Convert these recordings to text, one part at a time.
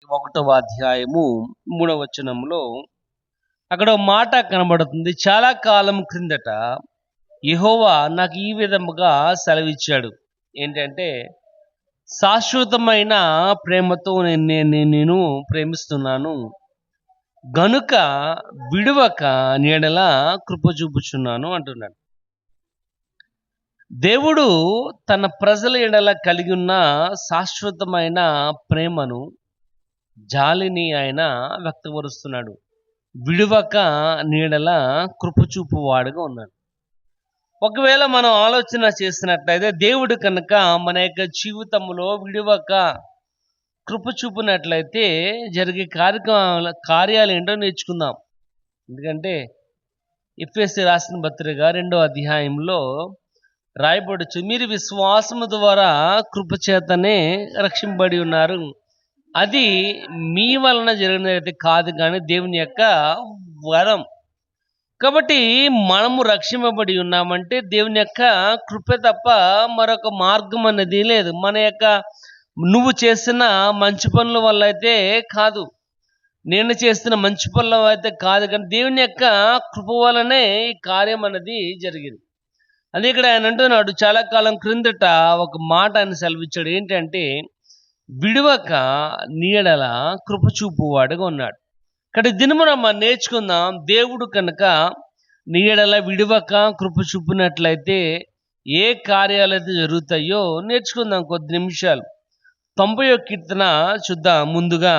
ఒకటవ అధ్యాయము 3వ వచనంలో అక్కడ ఒక మాట కనబడుతుంది. చాలా కాలం క్రిందట యెహోవా నాకు ఈ విధముగా సెలవిచ్చాడు. ఏంటంటే, శాశ్వతమైన ప్రేమతో నేను ప్రేమిస్తున్నాను గనుక విడువక నీడల కృప చూపుచున్నాను అంటున్నాడు. దేవుడు తన ప్రజల ఎడల కలిగి ఉన్న శాశ్వతమైన ప్రేమను, జాలిని ఆయన వ్యక్తపరుస్తున్నాడు. విడువక నీడల కృప చూపువాడుగా ఉన్నాడు. ఒకవేళ మనం ఆలోచన చేసినట్లయితే దేవుడు కనుక మన యొక్క జీవితంలో విడువక కృప చూపినట్లయితే జరిగే కార్యాలు ఏంటో నేర్చుకుందాం. ఎందుకంటే ఎఫెసీ రాసిన పత్రిక 2వ అధ్యాయంలో రాయబడచ్చు, మీరు విశ్వాసము ద్వారా కృప చేతనే రక్షింపబడి ఉన్నారు, అది మీ వలన జరిగినది కాదు కానీ దేవుని యొక్క వరం. కాబట్టి మనము రక్షింపబడి ఉన్నామంటే దేవుని యొక్క కృప తప్ప మరొక మార్గం అనేది లేదు. మన యొక్క నువ్వు చేసిన మంచి పనుల వల్ల అయితే కాదు, నేను చేసిన మంచి పనుల అయితే కాదు, కానీ దేవుని యొక్క కృప వలనే ఈ కార్యం అనేది జరిగింది. అదే ఇక్కడ ఆయన అంటున్నాడు, చాలా కాలం క్రిందట ఒక మాట ఆయన సెలవిచ్చాడు. ఏంటంటే, విడువక నీడల కృప చూపువాడుగా ఉన్నాడు. ఇక్కడ దినమున మనం నేర్చుకుందాం, దేవుడు కనుక నీడల విడువక కృప చూపినట్లయితే ఏ కార్యాలైతే జరుగుతాయో నేర్చుకుందాం కొద్ది నిమిషాలు. 90వ కీర్తన చూద్దాం. ముందుగా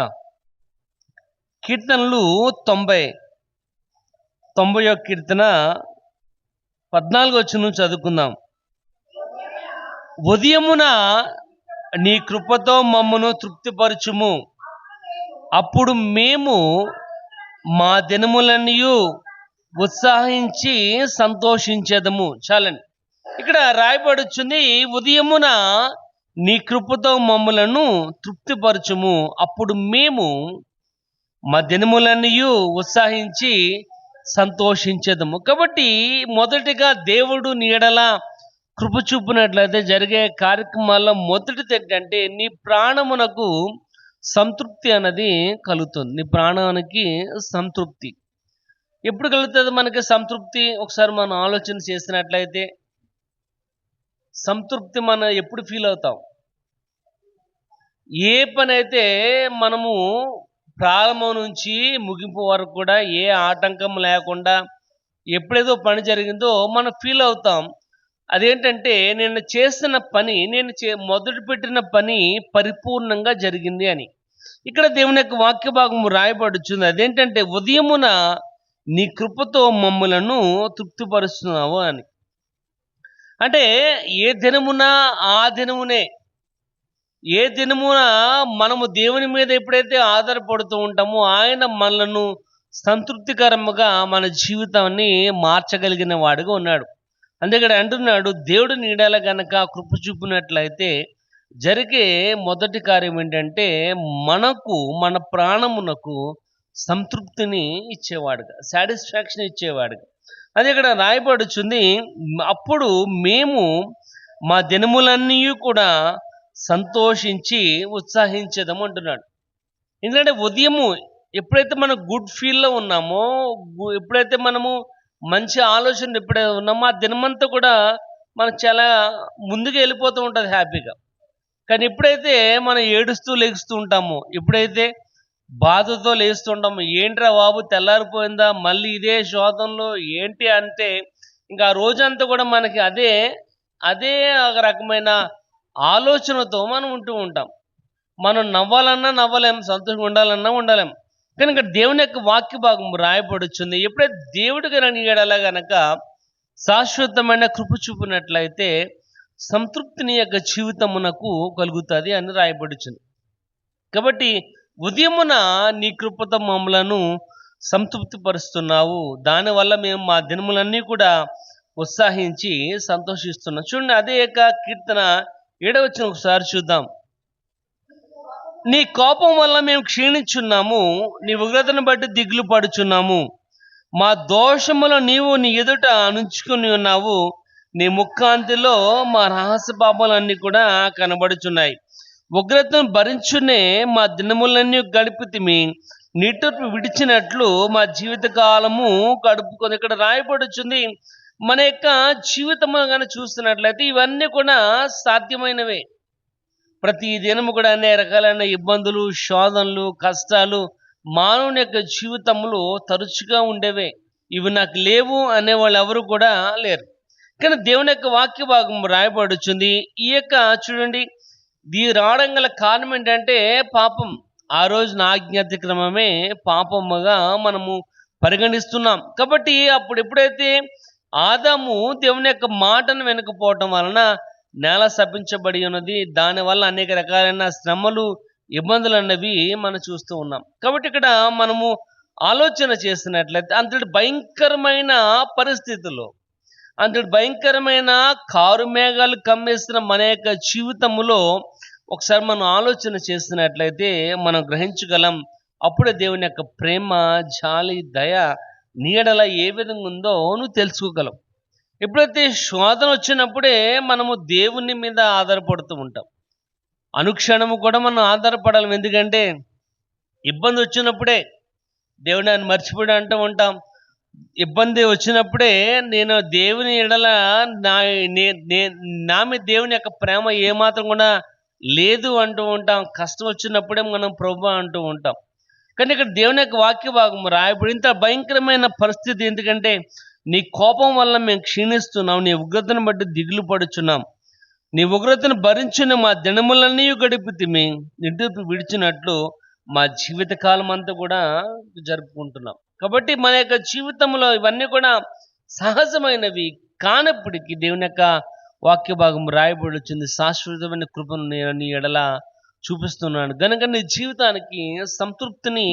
కీర్తనలు 90వ కీర్తన 14వ వచనం చదువుకుందాం. ఉదయమున నీ కృపతో మమ్మను తృప్తిపరచుము, అప్పుడు మేము మా దినములన్నీ ఉత్సాహించి సంతోషించేదము. చాలండి. ఇక్కడ రాయబడుచుంది, ఉదయమున నీ కృపతో మమ్మలను తృప్తిపరచుము, అప్పుడు మేము మా దినములన్నీ ఉత్సాహించి సంతోషించేదము. కాబట్టి మొదటిగా దేవుడు నీడల కృప చూపినట్లయితే జరిగే కార్యక్రమాల్లో మొదటిది ఏంటంటే, నీ ప్రాణమునకు సంతృప్తి అన్నది కలుగుతుంది. నీ ప్రాణానికి సంతృప్తి ఎప్పుడు కలుగుతుంది మనకి సంతృప్తి? ఒకసారి మనం ఆలోచన చేసినట్లయితే సంతృప్తి మనం ఎప్పుడు ఫీల్ అవుతాం? ఏ పని అయితే మనము ప్రారంభం నుంచి ముగింపు వరకు కూడా ఏ ఆటంకం లేకుండా ఎప్పుడేదో పని జరిగిందో మనం ఫీల్ అవుతాం. అదేంటంటే, నేను చేసిన పని, మొదలు పెట్టిన పని పరిపూర్ణంగా జరిగింది అని. ఇక్కడ దేవుని యొక్క వాక్య భాగం రాయబడుచుంది. అదేంటంటే, ఉదయమున నీ కృపతో మమ్ములను తృప్తిపరుస్తున్నావు అని. అంటే ఏ దినమున ఆ దినమునే, ఏ దినమున మనము దేవుని మీద ఎప్పుడైతే ఆధారపడుతూ ఉంటామో ఆయన మనలను సంతృప్తికరముగా మన జీవితాన్ని మార్చగలిగిన వాడుగా ఉన్నాడు. అందుకని అంటున్నాడు, దేవుడు నీడల గనక కృప చూపినట్లయితే జరిగే మొదటి కార్యం ఏంటంటే, మన ప్రాణమునకు సంతృప్తిని ఇచ్చేవాడుగా, సాటిస్ఫాక్షన్ ఇచ్చేవాడుగా. అది ఇక్కడ రాయబడుచుంది, అప్పుడు మేము మా దినములన్నీ కూడా సంతోషించి ఉత్సాహించేదము అంటున్నాడు. ఎందుకంటే ఉదయము ఎప్పుడైతే మనం గుడ్ ఫీల్లో ఉన్నామో, ఎప్పుడైతే మనము మంచి ఆలోచన ఎప్పుడైతే ఉన్నామో, ఆ దినమంతా కూడా మనం చాలా ముందుకు వెళ్ళిపోతూ ఉంటుంది హ్యాపీగా. కానీ ఎప్పుడైతే మనం ఏడుస్తూ లెగుస్తూ ఉంటామో, ఎప్పుడైతే బాధతో లేస్తుంటామో, ఏంట్రా బాబు తెల్లారిపోయిందా, మళ్ళీ ఇదే శోధంలో ఏంటి అంటే, ఇంకా ఆ రోజంతా కూడా మనకి అదే ఒక రకమైన ఆలోచనతో మనం ఉంటూ ఉంటాం. మనం నవ్వాలన్నా నవ్వలేం, సంతోషంగా ఉండాలన్నా ఉండలేం. కానీ ఇక్కడ దేవుని యొక్క వాక్య భాగం రాయబడుచుంది, ఎప్పుడైతే దేవుడు నీడల గనక శాశ్వతమైన కృప చూపినట్లయితే సంతృప్తిని యొక్క జీవితమునకు కలుగుతుంది అని రాయబడుచుంది. కాబట్టి ఉదయమున నీ కృపతో మమ్మలను సంతృప్తి పరుస్తున్నావు, దానివల్ల మేము మా దినములన్నీ కూడా ఉత్సాహించి సంతోషిస్తున్నాం. చూడండి, అదే యొక్క కీర్తన 7వ వచనం ఒకసారి చూద్దాం. నీ కోపం వల్ల మేము క్షీణించున్నాము, నీ ఉగ్రతను బట్టి దిగులు పడుచున్నాము, మా దోషములో నీవు నీ ఎదుట నుంచుకుని ఉన్నావు, నీ ముక్కాంతిలో మా రహస్య పాపాలన్నీ కూడా కనబడుచున్నాయి. ఉగ్రతను భరించునే మా దినములన్నీ గడిపితిమి, నిట్టూర్పు విడిచినట్లు మా జీవిత కాలము గడుపుకొని. ఇక్కడ రాయబడుచుంది. మన యొక్క జీవితము కానీ చూస్తున్నట్లయితే ఇవన్నీ కూడా సాధ్యమైనవే. ప్రతి దినము కూడా అనేక రకాలైన ఇబ్బందులు, శోధనలు, కష్టాలు మానవుని యొక్క జీవితంలో తరచుగా ఉండేవే. ఇవి నాకు లేవు అనేవాళ్ళు ఎవరు కూడా లేరు. కానీ దేవుని యొక్క వాక్య భాగం రాయబడుచుంది. ఈ యొక్క చూడండి, రావడం గల కారణం ఏంటంటే పాపం. ఆ రోజున ఆజ్ఞాతిక్రమమే పాపముగా మనము పరిగణిస్తున్నాం. కాబట్టి అప్పుడు ఎప్పుడైతే ఆదాము దేవుని యొక్క మాటను వెనుకపోవటం వలన నేల శపించబడి ఉన్నది. దానివల్ల అనేక రకాలైన శ్రమలు, ఇబ్బందులు అన్నవి మనం చూస్తూ ఉన్నాం. కాబట్టి ఇక్కడ మనము ఆలోచన చేసినట్లయితే అంతటి భయంకరమైన పరిస్థితుల్లో, అంతటి భయంకరమైన కారు మేఘాలు కమ్మేసిన మన యొక్క జీవితములో ఒకసారి మనం ఆలోచన చేసినట్లయితే మనం గ్రహించగలం. అప్పుడే దేవుని యొక్క ప్రేమ, జాలి, దయ నీడల ఏ విధంగా ఉందో నువ్వు తెలుసుకోగలం. ఎప్పుడైతే శోధన వచ్చినప్పుడే మనము దేవుని మీద ఆధారపడుతూ ఉంటాం. అనుక్షణము కూడా మనం ఆధారపడాలి. ఎందుకంటే ఇబ్బంది వచ్చినప్పుడే దేవుని ఆయన మర్చిపోయి అంటూ ఉంటాం. ఇబ్బంది వచ్చినప్పుడే నేను దేవుని ఎడల నా మీద దేవుని యొక్క ప్రేమ ఏమాత్రం కూడా లేదు అంటూ ఉంటాం. కష్టం వచ్చినప్పుడే మనం ప్రభు అంటూ ఉంటాం. కానీ ఇక్కడ దేవుని యొక్క వాక్య భాగం రాయబడి ఇంత భయంకరమైన పరిస్థితి. ఎందుకంటే నీ కోపం వల్ల మేము క్షీణిస్తున్నాం, నీ ఉగ్రతను బట్టి దిగులు పడుచున్నాం, నీ ఉగ్రతను భరించిన మా దినములన్నీ గడిపితిమి, నిట్టూర్పు విడిచినట్లు మా జీవిత కాలం అంతా కూడా జరుపుకుంటున్నాం. కాబట్టి మన యొక్క జీవితంలో ఇవన్నీ కూడా సహజమైనవి కానప్పటికీ దేవుని యొక్క వాక్య భాగం రాయబడి వచ్చింది. శాశ్వతమైన కృపను నేను నీ ఎడల చూపిస్తున్నాను కనుక నీ జీవితానికి సంతృప్తిని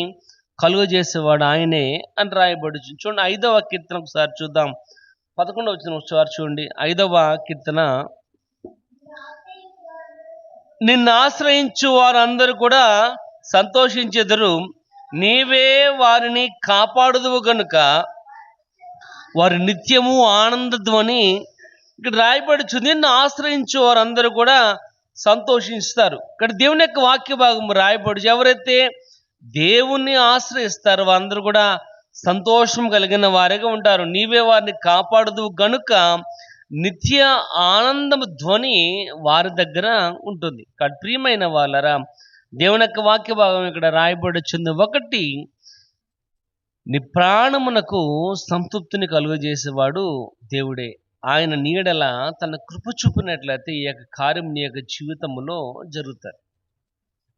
కలుగజేసేవాడు ఆయనే అని రాయబడి. చూడండి 5వ కీర్తన ఒకసారి చూద్దాం. 11వ వచనం ఒకసారి చూడండి. 5వ కీర్తన, నిన్ను ఆశ్రయించు వారందరూ కూడా సంతోషించెదరు, నీవే వారిని కాపాడుదువు గనుక వారి నిత్యము ఆనందధ్వని. ఇక్కడ రాయబడుచుంది, నిన్ను ఆశ్రయించు వారందరూ కూడా సంతోషిస్తారు. ఇక్కడ దేవుని యొక్క వాక్య భాగం రాయబడు. ఎవరైతే దేవుణ్ణి ఆశ్రయిస్తారో వారందరూ కూడా సంతోషం కలిగిన వారిగా ఉంటారు. నీవే వారిని కాపాడుదువు గనుక నిత్య ఆనందము ధ్వని వారి దగ్గర ఉంటుంది. ప్రియమైన వాళ్ళరా, దేవుని యొక్క వాక్య భాగం ఇక్కడ రాయబడుచుంది. ఒకటి, నీ ప్రాణమునకు సంతృప్తిని కలుగజేసేవాడు దేవుడే. ఆయన నీడల తన కృప చూపినట్లయితే ఈ యొక్క కార్యం నీ యొక్క జీవితంలో జరుగుతారు.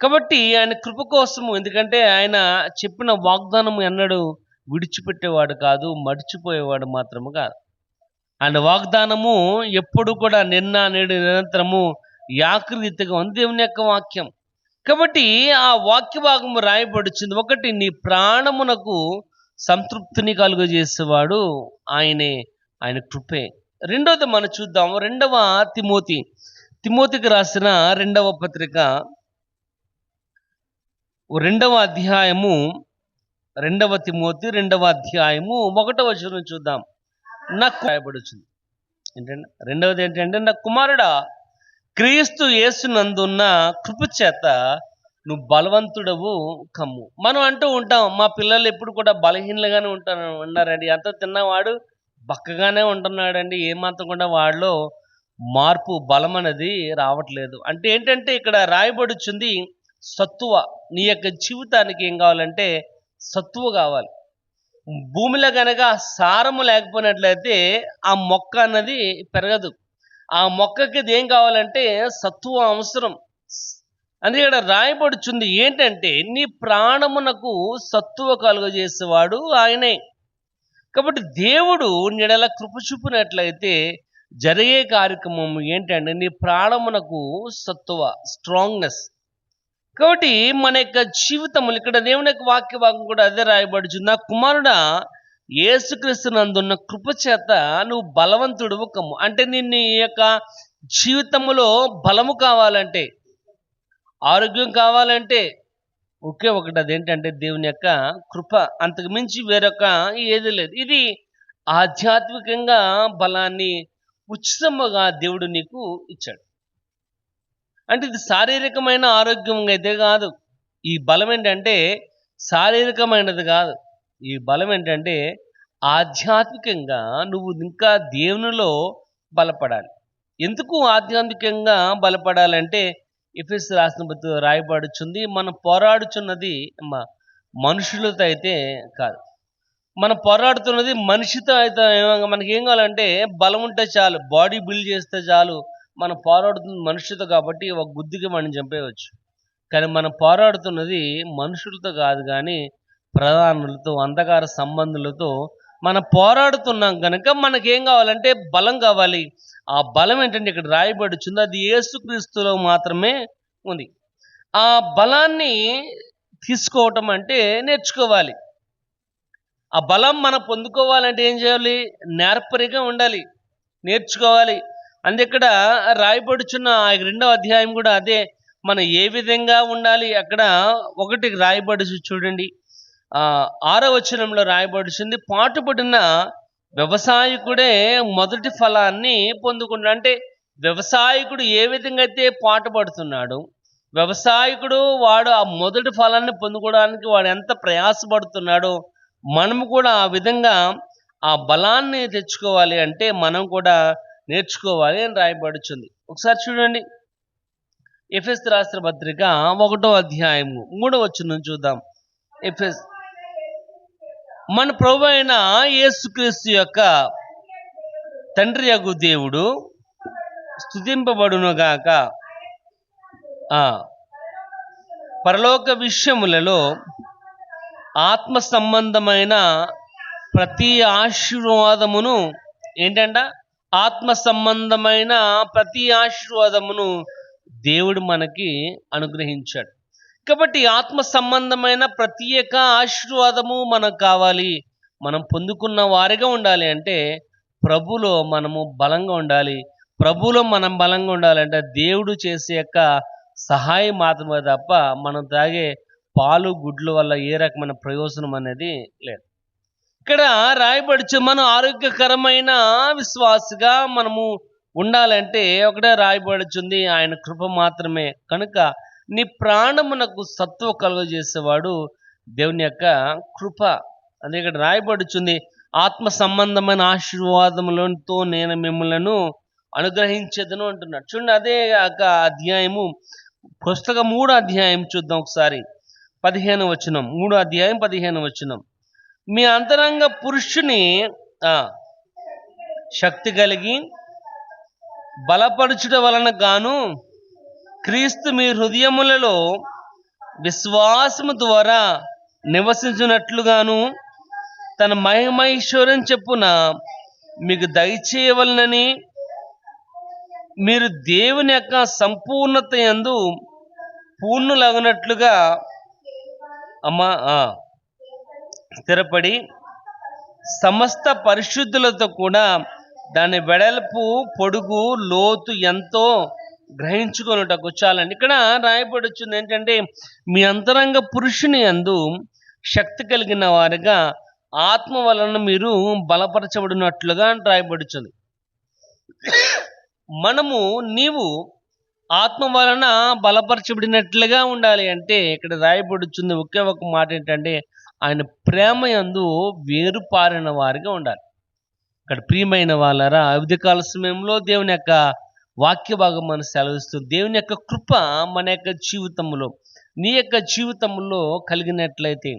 కాబట్టి ఆయన కృప కోసము, ఎందుకంటే ఆయన చెప్పిన వాగ్దానము ఎన్నడూ విడిచిపెట్టేవాడు కాదు, మర్చిపోయేవాడు మాత్రము కాదు. ఆయన వాగ్దానము ఎప్పుడు కూడా నిన్న నేడు నిరంతరము యాకృతిగా ఉంది దేవుని యొక్క వాక్యం. కాబట్టి ఆ వాక్య భాగము రాయబడుచుంది. ఒకటి, నీ ప్రాణమునకు సంతృప్తిని కలుగజేసేవాడు ఆయనే, ఆయన కృపే. రెండవది మనం చూద్దాం. 2వ తిమోతికి రాసిన 2వ పత్రిక 2వ అధ్యాయము, 2వ తిమోతి 2వ అధ్యాయము 1వ వచనం చూద్దాం. నాకు రాయబడుచుంది ఏంటంటే, రెండవది ఏంటంటే, నా కుమారుడా, క్రీస్తు యేసునందున్న కృప చేత నువ్వు బలవంతుడవు కమ్ము. మనం అంటూ ఉంటాం, మా పిల్లలు ఎప్పుడు కూడా బలహీనలుగానే ఉన్నారండి, అంత తిన్నవాడు బక్కగానే ఉంటున్నాడండి, ఏమాత్రం కూడా వాడిలో మార్పు, బలం అనేది రావట్లేదు. అంటే ఏంటంటే ఇక్కడ రాయబడుచుంది సత్తువ. నీ యొక్క జీవితానికి ఏం కావాలంటే సత్తువ కావాలి. భూమిలో కనుక సారము లేకపోయినట్లయితే ఆ మొక్క అన్నది పెరగదు. ఆ మొక్కకి ఏం కావాలంటే సత్తువ అవసరం. అందుకే ఇక్కడ రాయబడుచుంది ఏంటంటే, నీ ప్రాణమునకు సత్తువ కలుగజేసేవాడు ఆయనే. కాబట్టి దేవుడు నీడల కృప చూపినట్లయితే జరిగే కార్యక్రమం ఏంటంటే నీ ప్రాణమునకు సత్తువ, స్ట్రాంగ్నెస్. కాబట్టి మన యొక్క జీవితములు, ఇక్కడ దేవుని యొక్క వాక్య భాగం కూడా అదే రాయబడుచుంది. నా కుమారుడా, యేసుక్రీస్తునందున్న కృప చేత నువ్వు బలవంతుడు కమ్ము. అంటే నీ యొక్క జీవితములో బలము కావాలంటే, ఆరోగ్యం కావాలంటే ఒకే ఒకటి, అదేంటంటే దేవుని యొక్క కృప. అంతకు మించి వేరొక ఏది లేదు. ఇది ఆధ్యాత్మికంగా బలాన్ని ఉచితముగా దేవుడు నీకు ఇచ్చాడు. అంటే ఇది శారీరకమైన ఆరోగ్యం అయితే కాదు. ఈ బలం ఏంటంటే శారీరకమైనది కాదు. ఈ బలం ఏంటంటే ఆధ్యాత్మికంగా నువ్వు ఇంకా దేవునిలో బలపడాలి. ఎందుకు ఆధ్యాత్మికంగా బలపడాలంటే ఎఫెసీ రాసిన పత్రికలో రాయబడుచుంది, మనం పోరాడుచున్నది మనుషులతో అయితే కాదు. మనం పోరాడుతున్నది మనిషితో అయితే. మనకేం కావాలంటే బలం ఉంటే చాలు, బాడీ బిల్డ్ చేస్తే చాలు. మనం పోరాడుతున్నది మనుషులతో కాబట్టి ఒక గుద్దుకి మనం చంపేయవచ్చు. కానీ మనం పోరాడుతున్నది మనుషులతో కాదు కానీ ప్రధానులతో, అంధకార సంబంధులతో మనం పోరాడుతున్నాం కనుక మనకేం కావాలంటే బలం కావాలి. ఆ బలం ఏంటంటే ఇక్కడ రాయబడుచుంది, అది యేసుక్రీస్తులో మాత్రమే ఉంది. ఆ బలాన్ని తీసుకోవటం అంటే నేర్చుకోవాలి. ఆ బలం మనం పొందుకోవాలంటే ఏం చేయాలి? నేర్పరిగా ఉండాలి, నేర్చుకోవాలి. ఇక్కడ రాయబడుచున్న 2వ అధ్యాయం కూడా అదే. మనం ఏ విధంగా ఉండాలి అక్కడ ఒకటి రాయబడి చూడండి. 6వ వచనంలో రాయబడుచుంది, పాటుపడిన వ్యవసాయకుడే మొదటి ఫలాన్ని పొందుకుంటాడు. అంటే వ్యవసాయకుడు ఏ విధంగా అయితే పాటుపడుతున్నాడు, వ్యవసాయకుడు వాడు ఆ మొదటి ఫలాన్ని పొందుకోవడానికి వాడు ఎంత ప్రయాసపడుతున్నాడో మనము కూడా ఆ విధంగా ఆ బలాన్ని తెచ్చుకోవాలి. అంటే మనం కూడా నేర్చుకోవాలి అని రాయబడుచుంది. ఒకసారి చూడండి, ఎఫెసీ రాసిన పత్రిక 1వ అధ్యాయము 3వ వచనం చూద్దాం. మన ప్రభు అయిన యేసుక్రీస్తు యొక్క తండ్రి యగు దేవుడు స్తుతింపబడునుగాక. పరలోక విషయములలో ఆత్మ సంబంధమైన ప్రతి ఆశీర్వాదమును ఏంటంట? ఆత్మ సంబంధమైన ప్రతి ఆశీర్వాదమును దేవుడు మనకి అనుగ్రహించాడు. కాబట్టి ఆత్మ సంబంధమైన ప్రత్యేక ఆశీర్వాదము మనకు కావాలి. మనం పొందుకున్న వారిగా ఉండాలి అంటే ప్రభులో మనము బలంగా ఉండాలి. ప్రభులో మనం బలంగా ఉండాలంటే దేవుడు చేసే యొక్క సహాయం మాత్రమే తప్ప మనం తాగే పాలు గుడ్ల వల్ల ఏ రకమైన ప్రయోజనం అనేది లేదు. ఇక్కడ రాయబడిచు మనం ఆరోగ్యకరమైన విశ్వాసిగా మనము ఉండాలంటే ఒకటే రాయబడుచుంది, ఆయన కృప మాత్రమే. కనుక నీ ప్రాణమునకు సత్వ కలుగజేసేవాడు దేవుని యొక్క కృప. అదే ఇక్కడ రాయబడుచుంది, ఆత్మ సంబంధమైన ఆశీర్వాదములతో నేను మిమ్మలను అనుగ్రహించేదను అంటున్నాడు. చూడండి, అదే అధ్యాయము పుస్తకం 3వ అధ్యాయం చూద్దాం ఒకసారి. 15వ వచనం, 3వ అధ్యాయం 15వ వచనం. మీ అంతరంగ పురుషుని శక్తి కలిగి బలపరచుట వలన గాను క్రీస్తు మీ హృదయములలో విశ్వాసము ద్వారా నివసించినట్లుగాను తన మహిమైశ్వర్యం చెప్పున మీకు దయచేయవలనని మీరు దేవుని యొక్క సంపూర్ణత యందు పూర్ణులగునట్లుగా స్థిరపడి సమస్త పరిశుద్ధులతో కూడా దాని వెడల్పు, పొడుగు, లోతు ఎంతో గ్రహించుకొనుటకు. చాలండి. ఇక్కడ రాయబడుచుంది ఏంటంటే మీ అంతరంగ పురుషుని యందు శక్తి కలిగిన వారిగా ఆత్మ వలన మీరు బలపరచబడినట్లుగా రాయబడుచుంది. నీవు ఆత్మ వలన బలపరచబడినట్లుగా ఉండాలి అంటే ఇక్కడ రాయబడుచుంది ఒకే ఒక మాట ఏంటంటే ఆయన ప్రేమ యందు వేరుపారిన వారిగా ఉండాలి. ఇక్కడ ప్రియమైన వాళ్ళరా, ఉదయకాల సమయంలో దేవుని యొక్క వాక్య భాగం మనం సెలవిస్తుంది. దేవుని యొక్క కృప మన యొక్క జీవితంలో, నీ యొక్క జీవితంలో కలిగినట్లయితే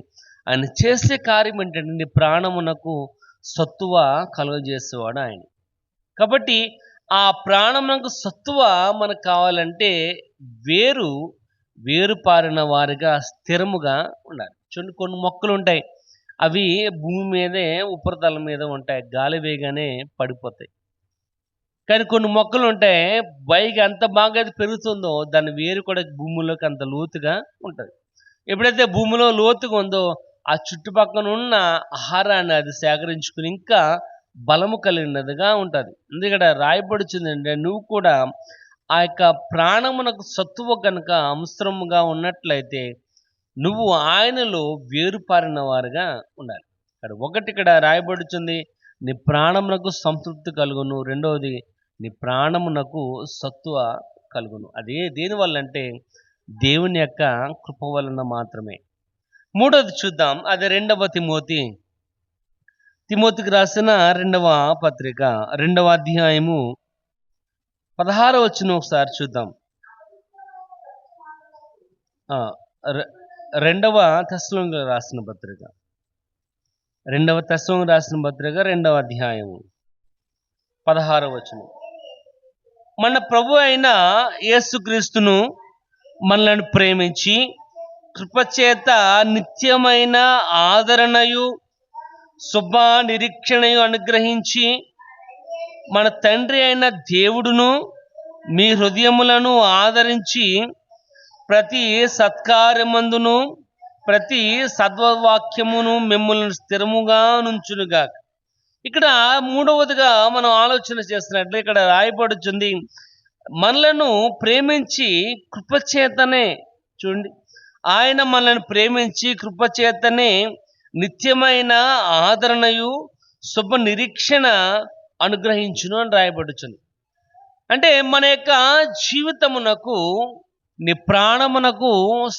ఆయన చేసే కార్యం ఏంటంటే నీ ప్రాణమునకు సత్తువ కలుగజేసేవాడు ఆయన. కాబట్టి ఆ ప్రాణమునకు సత్తువ మనకు కావాలంటే వేరుపారిన వారిగా స్థిరముగా ఉండాలి. చూడండి, కొన్ని మొక్కలు ఉంటాయి, అవి భూమి మీదే ఉపరితలం మీద ఉంటాయి, గాలి వేగానే పడిపోతాయి. కానీ కొన్ని మొక్కలు ఉంటాయి, పైకి ఎంత బాగా అది పెరుగుతుందో దాని వేరు కూడా భూమిలోకి అంత లోతుగా ఉంటుంది. ఎప్పుడైతే భూమిలో లోతుగా ఉందో ఆ చుట్టుపక్కల ఉన్న ఆహారాన్ని అది సేకరించుకుని ఇంకా బలము కలిగినదిగా ఉంటుంది. ఎందుకంటే రాయబడుచుంది అంటే నువ్వు కూడా ఆ యొక్క ప్రాణమునకు సత్తువ కనుక అవసరముగా ఉన్నట్లయితే నువ్వు ఆయనలో వేరుపారిన వారుగా ఉండాలి. ఇక్కడ రాయబడుచుంది, నీ ప్రాణమునకు సంతృప్తి కలుగును. రెండవది, నీ ప్రాణమునకు సత్తువ కలుగును. అది దేనివల్ల అంటే దేవుని యొక్క కృప వలన మాత్రమే. మూడోది చూద్దాం, అది 2వ తిమోతికి రాసిన 2వ పత్రిక 2వ అధ్యాయము 16వ వచనం ఒకసారి చూద్దాం. 2వ తెస్సలోనికీయులకు రాసిన పత్రిక 2వ అధ్యాయము 16వ వచనం. మన ప్రభు అయిన యేసుక్రీస్తును మనల్ని ప్రేమించి కృపచేత నిత్యమైన ఆదరణయు శుభ నిరీక్షణయు అనుగ్రహించి మన తండ్రి అయిన దేవుడును మీ హృదయములను ఆదరించి ప్రతి సత్కార్యమందును ప్రతి సద్వాక్యమును మిమ్మల్ని స్థిరముగా నుంచునుగా. ఇక్కడ మూడవదిగా మనం ఆలోచన చేస్తున్నట్లు ఇక్కడ రాయబడుతుంది, మనలను ప్రేమించి కృపచేతనే, చూడండి, ఆయన మనల్ని ప్రేమించి కృపచేతనే నిత్యమైన ఆదరణయు శుభ నిరీక్షణ అనుగ్రహించును అని రాయబడుతుంది. అంటే మన యొక్క జీవితమునకు, నీ ప్రాణమునకు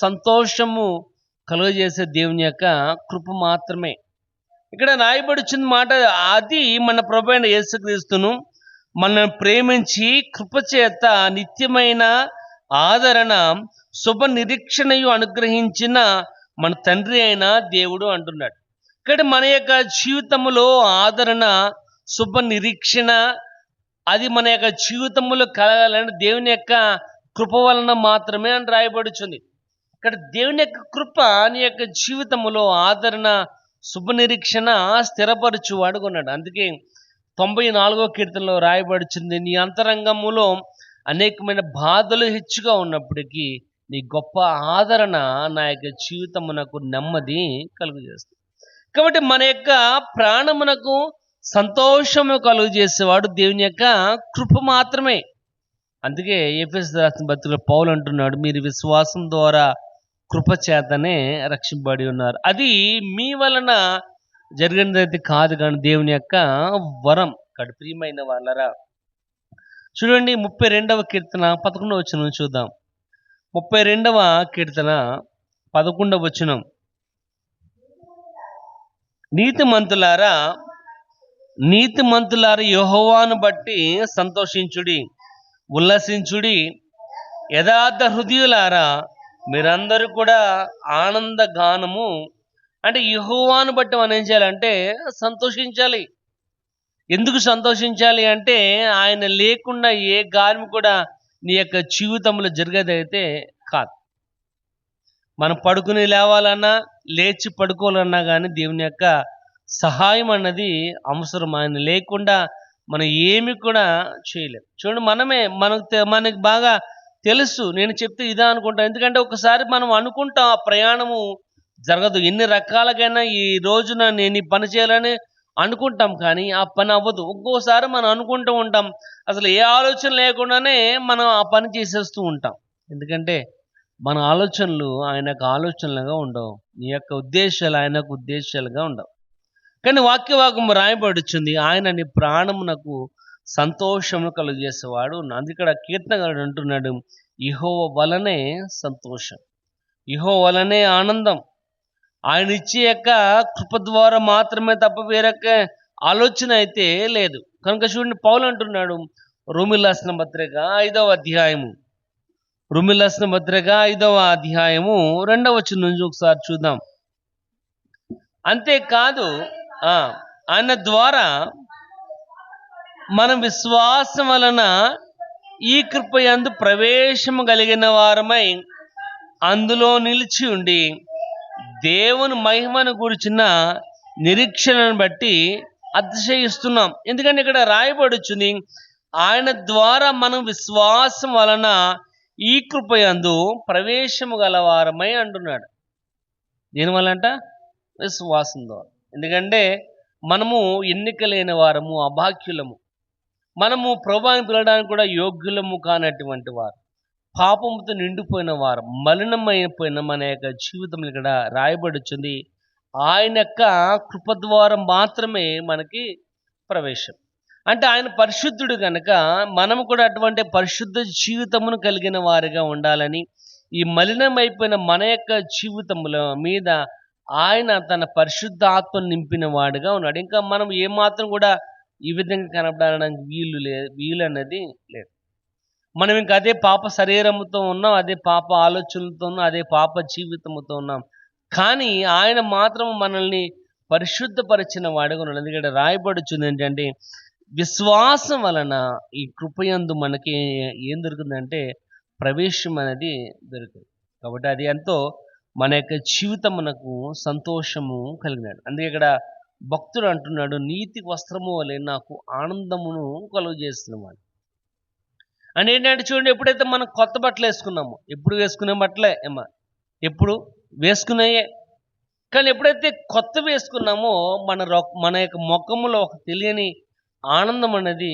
సంతోషము కలుగజేసే దేవుని యొక్క కృప మాత్రమే. ఇక్కడ రాయబడుచున్న మాట, అది మన ప్రభు అయిన యేసుక్రీస్తును మనల్ని ప్రేమించి కృపచేత నిత్యమైన ఆదరణ శుభ నిరీక్షణయు అనుగ్రహించిన మన తండ్రి అయిన దేవుడు అంటున్నాడు. ఇక్కడ మన యొక్క జీవితంలో ఆదరణ, శుభ నిరీక్షణ, అది మన యొక్క జీవితంలో కలగాలని దేవుని యొక్క కృప వలన మాత్రమే అని రాయబడుచుంది. ఇక్కడ దేవుని యొక్క కృప నీ యొక్క జీవితంలో ఆదరణ, శుభ నిరీక్షణ స్థిరపరచువాడు కొన్నాడు. అందుకే 94వ కీర్తనలో రాయబడుచుంది, నీ అంతరంగములో అనేకమైన బాధలు హెచ్చుగా ఉన్నప్పటికీ నీ గొప్ప ఆదరణ నా యొక్క జీవితమునకు నెమ్మది కలుగజేస్తుంది. కాబట్టి మన యొక్క ప్రాణమునకు సంతోషము కలుగు చేసేవాడు దేవుని యొక్క కృప మాత్రమే. అందుకే ఎఫెసీయులకు రాసిన పత్రికలో పౌలు అంటున్నాడు, మీరు విశ్వాసం ద్వారా కృప చేతనే రక్షింపబడి ఉన్నారు. అది మీ వలన జరిగినదైతే కాదు, కానీ దేవుని యొక్క వరం. కడు ప్రియమైన వాళ్ళరా, చూడండి 32వ కీర్తన 11వ వచనం చూద్దాం. 32వ కీర్తన 11వ వచనం, నీతిమంతులారా యెహోవాను బట్టి సంతోషించుడి, ఉల్లసించుడి. యథార్థ హృదయులారా మీరందరూ కూడా ఆనంద గానము. అంటే యెహోవాను బట్టి మనం ఏం చేయాలంటే సంతోషించాలి. ఎందుకు సంతోషించాలి అంటే ఆయన లేకుండా ఏ కార్యం కూడా నీ యొక్క జీవితంలో జరిగేదైతే కాదు. మనం పడుకుని లేవాలన్నా, లేచి పడుకోవాలన్నా కానీ దేవుని యొక్క సహాయం అన్నది అవసరం. ఆయన లేకుండా మనం ఏమి కూడా చేయలేం. చూడండి, మనకు బాగా తెలుసు, నేను చెప్తే ఇదా అనుకుంటాం. ఎందుకంటే ఒకసారి మనం అనుకుంటాం, ఆ ప్రయాణము జరగదు. ఎన్ని రకాలుగైనా ఈ రోజున నేను ఈ పని చేయాలని అనుకుంటాం, కానీ ఆ పని అవ్వదు. ఒక్కోసారి మనం అనుకుంటూ ఉంటాం, అసలు ఏ ఆలోచన లేకుండానే మనం ఆ పని చేసేస్తూ ఉంటాం. ఎందుకంటే మన ఆలోచనలు ఆయనకు ఆలోచనలుగా ఉండవు, నీ యొక్క ఉద్దేశాలు ఆయనకు ఉద్దేశాలుగా ఉండవు. కానీ వాక్యం రాయబడుచుంది, ఆయన నీ ప్రాణమునకు సంతోషము కలుగజేసేవాడు. అందుకే కీర్తనగాడు అంటున్నాడు, యెహోవా వలనే సంతోషం, యెహోవా వలనే ఆనందం. ఆయన ఇచ్చే యొక్క కృప ద్వారా మాత్రమే తప్ప వేరొక ఆలోచన అయితే లేదు. కనుక చూడండి, పౌలు అంటున్నాడు, రోమీయులకు రాసిన పత్రిక 5వ అధ్యాయము 2వ వచనం నుంచి ఒకసారి చూద్దాం. అంతేకాదు, ఆయన ద్వారా మనం విశ్వాసం వలన ఈ కృప యందు ప్రవేశము కలిగిన వారమై అందులో నిలిచి ఉండి దేవుని మహిమను గురించిన నిరీక్షణను బట్టి అతిశయిస్తున్నాం. ఎందుకంటే ఇక్కడ రాయబడుచుంది, ఆయన ద్వారా మనం విశ్వాసం వలన ఈ కృప యందు ప్రవేశము గలవారమై అంటున్నాడు. దీనివల్లంట విశ్వాసం ద్వారా. ఎందుకంటే మనము ఎన్నిక లేని వారము, అభాగ్యులము. మనము ప్రభువుని పిలవడానికి కూడా యోగ్యులము కానటువంటి వారు, పాపముతో నిండిపోయిన వారు, మలినమైపోయిన మన యొక్క జీవితం ఇక్కడ రాయబడుచుంది. ఆయన యొక్క కృప ద్వారా మాత్రమే మనకి ప్రవేశం. అంటే ఆయన పరిశుద్ధుడు గనక మనము కూడా అటువంటి పరిశుద్ధ జీవితమును కలిగిన వారిగా ఉండాలని, ఈ మలినమైపోయిన మన యొక్క జీవితముల మీద ఆయన తన పరిశుద్ధ ఆత్మను నింపిన వాడుగా ఉన్నాడు. ఇంకా మనం ఏమాత్రం కూడా ఈ విధంగా కనపడడానికి వీలన్నది లేదు. మనం ఇంకా అదే పాప శరీరముతో ఉన్నాం, అదే పాప ఆలోచనలతో ఉన్నాం, అదే పాప జీవితముతో ఉన్నాం. కానీ ఆయన మాత్రం మనల్ని పరిశుద్ధపరిచిన వాడుగా ఉన్నాడు. ఎందుకంటే రాయబడుచుంది ఏంటంటే, విశ్వాసం వలన ఈ కృపయందు మనకి ఏం దొరుకుతుందంటే ప్రవేశం అనేది దొరుకుతుంది. కాబట్టి అది ఎంతో మన యొక్క జీవితమునకు సంతోషము కలిగినాడు. అందుకే ఇక్కడ భక్తుడు అంటున్నాడు, నీతి వస్త్రము వలె నాకు ఆనందమును కలుగు చేస్తున్నవాడు. అంటే ఏంటంటే చూడండి, ఎప్పుడైతే మనం కొత్త బట్టలు వేసుకున్నామో, ఎప్పుడు వేసుకునే బట్టలే ఏమా, ఎప్పుడు వేసుకున్నాయే, కానీ ఎప్పుడైతే కొత్త వేసుకున్నామో మన యొక్క ముఖములో ఒక తెలియని ఆనందం అనేది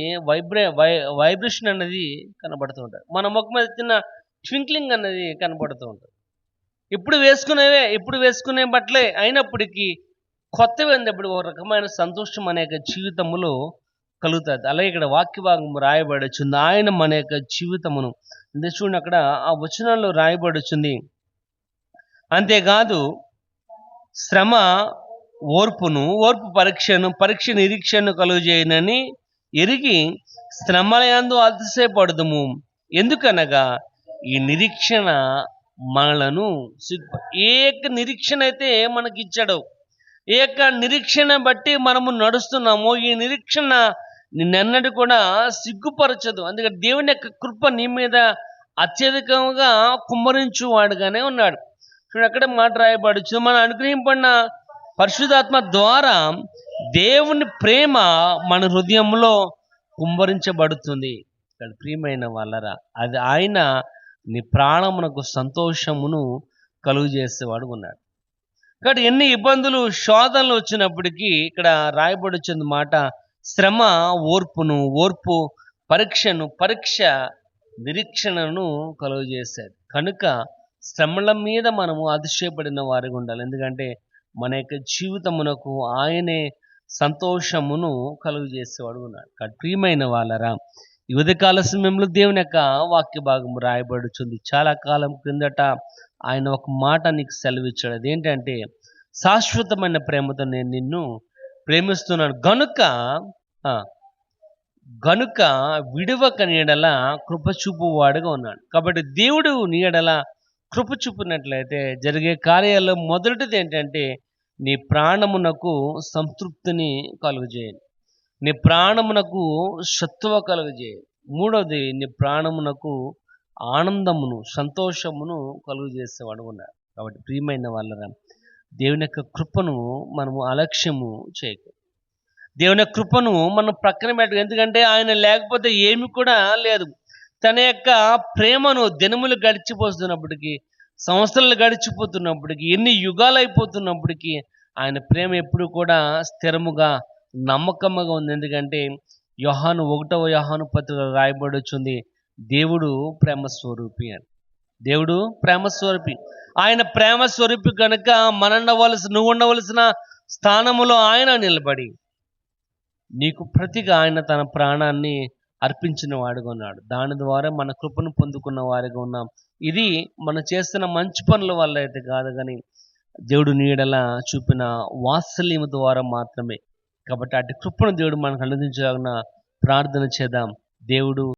వైబ్రేషన్ అనేది కనబడుతూ ఉంటుంది. మన ముఖం మీద చిన్న ట్వింక్లింగ్ అనేది కనబడుతూ ఉంటుంది. ఎప్పుడు వేసుకునే బట్టలే అయినప్పటికీ కొత్తవి అయినప్పుడు ఒక రకమైన సంతోషం మన యొక్క జీవితంలో కలుగుతుంది. అలాగే ఇక్కడ వాక్య భాగం రాయబడుచుంది, ఆయన మన యొక్క జీవితమును అంటే చూడండి, అక్కడ ఆ వచనాల్లో రాయబడుచుంది. అంతేకాదు శ్రమ ఓర్పు పరీక్ష నిరీక్షను కలుగజేయనని ఎరిగి శ్రమలయందు అతిశయపడదుము. ఎందుకనగా ఈ నిరీక్షణ మనలను ఏ యొక్క నిరీక్షణ అయితే మనకి ఇచ్చాడో, ఏ యొక్క నిరీక్షణ బట్టి మనము నడుస్తున్నామో, ఈ నిరీక్షణ నిన్నెన్నటి కూడా సిగ్గుపరచదు. అందుకని దేవుని యొక్క కృప నీ మీద అత్యధికంగా కుమ్మరించువాడుగానే ఉన్నాడు. చూడండి, అక్కడే మాట రాయబడుచు, మనం అనుగ్రహింపడిన పరిశుద్ధాత్మ ద్వారా దేవుని ప్రేమ మన హృదయంలో కుమ్మరించబడుతుంది. ఇక్కడ ప్రియమైన వాళ్ళరా, అది ఆయన నీ ప్రాణమునకు సంతోషమును కలుగు చేసేవాడు ఉన్నాడు. కాబట్టి ఎన్ని ఇబ్బందులు శోధనలు వచ్చినప్పటికీ ఇక్కడ రాయబడుచున్న మాట, శ్రమ ఓర్పు పరీక్ష నిరీక్షణను కలుగు చేశాడు. కనుక శ్రమల మీద మనము అతిశయపడిన వారిగా ఉండాలి. ఎందుకంటే మన యొక్క జీవితమునకు ఆయనే సంతోషమును కలుగు చేసేవాడు ఉన్నాడు. కాబట్టి ప్రియమైన వాళ్ళరా, ఈ ఉదయకాల సమయంలో దేవుని యొక్క వాక్య భాగం రాయబడుచుంది. చాలా కాలం క్రిందట ఆయన ఒక మాట నీకు సెలవిచ్చాడు. అదేంటంటే, శాశ్వతమైన ప్రేమతో నేను నిన్ను ప్రేమిస్తున్నాను గనుక విడువక నీడల కృప చూపువాడుగా ఉన్నాడు. కాబట్టి దేవుడు నీడల కృప చూపినట్లయితే జరిగే కార్యాల్లో మొదటిది ఏంటంటే, నీ ప్రాణమునకు సంతృప్తిని కలుగజేయండి, నీ ప్రాణమునకు సత్తువ కలుగజేయండి. మూడవది, నీ ప్రాణమునకు ఆనందమును సంతోషమును కలుగు చేసేవాడు ఉన్నాడు. కాబట్టి ప్రియమైన వాళ్ళరా, దేవుని యొక్క కృపను మనము అలక్ష్యము చేయకు, దేవుని యొక్క కృపను మనం ప్రక్కన పెట్టు. ఎందుకంటే ఆయన లేకపోతే ఏమి కూడా లేదు. తన యొక్క ప్రేమను దినములు గడిచిపోతున్నప్పటికీ, సంవత్సరాలు గడిచిపోతున్నప్పటికీ, ఎన్ని యుగాలు అయిపోతున్నప్పటికీ ఆయన ప్రేమ ఎప్పుడు కూడా స్థిరముగా నమ్మకముగా ఉంది. ఎందుకంటే 1వ యోహాను పత్రికలో రాయబడుచుంది, దేవుడు ప్రేమ స్వరూపి అని. దేవుడు ప్రేమ స్వరూపి. ఆయన ప్రేమ స్వరూపి కనుక నువ్వు ఉండవలసిన స్థానములో ఆయన నిలబడి నీకు ప్రతిగా ఆయన తన ప్రాణాన్ని అర్పించిన వాడుగా ఉన్నాడు. దాని ద్వారా మన కృపను పొందుకున్న వారిగా ఉన్నాం. ఇది మనం చేస్తున్న మంచి పనుల వల్ల అయితే కాదు, కానీ దేవుడు నీడలా చూపిన వాత్సల్యము ద్వారా మాత్రమే. కాబట్టి అటు కృపను దేవుడు మనకు అనుగ్రహించాలని ప్రార్థన చేద్దాం. దేవుడు